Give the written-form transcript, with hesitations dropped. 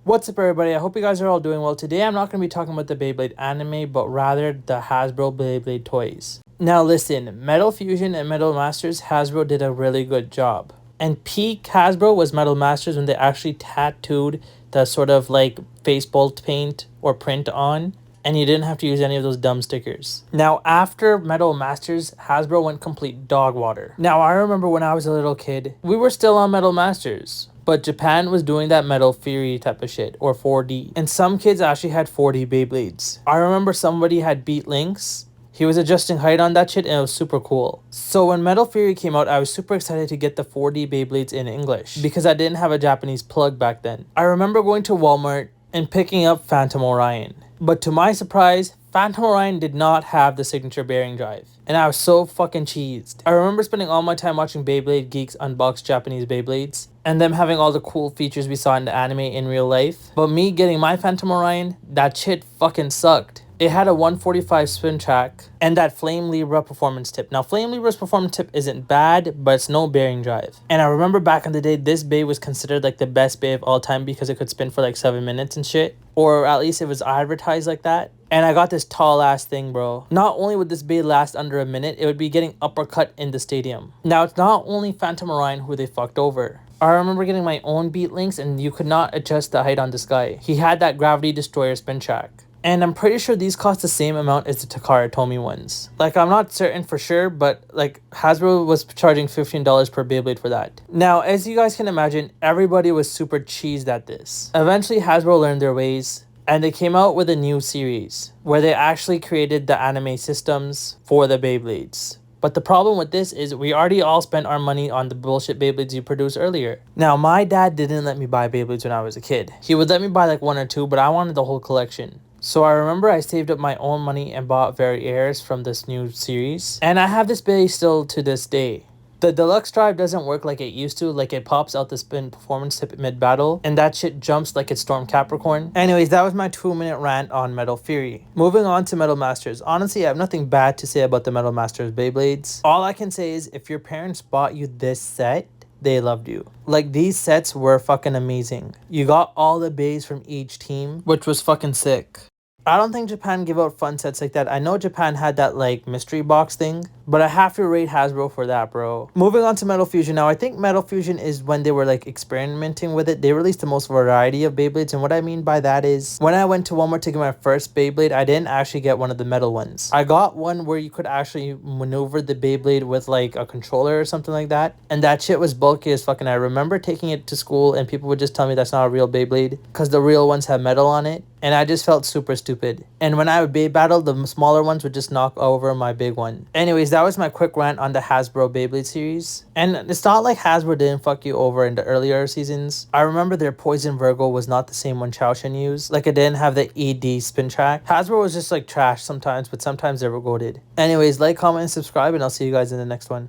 What's up, everybody? I hope you guys are all doing well. Today I'm not going to be talking about the Beyblade anime, but rather the Hasbro Beyblade toys. Now listen, Metal Fusion and Metal Masters, Hasbro did a really good job. And peak Hasbro was Metal Masters when they actually tattooed the sort of like face bolt paint or print on, and you didn't have to use any of those dumb stickers. Now, after Metal Masters, Hasbro went complete dog water. Now, I remember when I was a little kid, we were still on Metal Masters, but Japan was doing that Metal Fury type of shit, or 4D. And some kids actually had 4D Beyblades. I remember somebody had beat Lynx. He was adjusting height on that shit and it was super cool. So when Metal Fury came out, I was super excited to get the 4D Beyblades in English because I didn't have a Japanese plug back then. I remember going to Walmart and picking up Phantom Orion. But to my surprise, Phantom Orion did not have the signature bearing drive. And I was so fucking cheesed. I remember spending all my time watching Beyblade Geeks unbox Japanese Beyblades, and them having all the cool features we saw in the anime in real life. But me getting my Phantom Orion, that shit fucking sucked. It had a 145 spin track and that Flame Libra performance tip. Now, Flame Libra's performance tip isn't bad, but it's no bearing drive. And I remember back in the day, this bay was considered like the best bay of all time because it could spin for like 7 minutes and shit. Or at least it was advertised like that. And I got this tall ass thing, bro. Not only would this bay last under a minute, it would be getting uppercut in the stadium. Now, it's not only Phantom Orion who they fucked over. I remember getting my own Beat Links and you could not adjust the height on this guy. He had that Gravity Destroyer spin track. And I'm pretty sure these cost the same amount as the Takara Tomy ones. Like, I'm not certain for sure, but like Hasbro was charging $15 per Beyblade for that. Now, as you guys can imagine, everybody was super cheesed at this. Eventually, Hasbro learned their ways, and they came out with a new series where they actually created the anime systems for the Beyblades. But the problem with this is we already all spent our money on the bullshit Beyblades you produced earlier. Now, my dad didn't let me buy Beyblades when I was a kid. He would let me buy like one or two, but I wanted the whole collection. So I remember I saved up my own money and bought Very Airs from this new series. And I have this Bey still to this day. The deluxe drive doesn't work like it used to, like it pops out the spin performance tip mid-battle, and that shit jumps like it's Storm Capricorn. Anyways, that was my 2-minute rant on Metal Fury. Moving on to Metal Masters. Honestly, I have nothing bad to say about the Metal Masters Beyblades. All I can say is if your parents bought you this set, they loved you. Like, these sets were fucking amazing. You got all the bays from each team, which was fucking sick. I don't think Japan gave out fun sets like that. I know Japan had that like mystery box thing, but I have to rate Hasbro for that, bro. Moving on to Metal Fusion. Now, I think Metal Fusion is when they were like experimenting with it. They released the most variety of Beyblades, and what I mean by that is when I went to Walmart to get my first Beyblade, I didn't actually get one of the metal ones. I got one where you could actually maneuver the Beyblade with like a controller or something like that, and that shit was bulky as fucking. I remember taking it to school and people would just tell me that's not a real Beyblade because the real ones have metal on it. And I just felt super stupid. And when I would Bey battle, the smaller ones would just knock over my big one. Anyways, that was my quick rant on the Hasbro Beyblade series. And it's not like Hasbro didn't fuck you over in the earlier seasons. I remember their Poison Virgo was not the same one Chaoshin used. Like, it didn't have the ED spin track. Hasbro was just like trash sometimes, but sometimes they were goated. Anyways, like, comment, and subscribe, and I'll see you guys in the next one.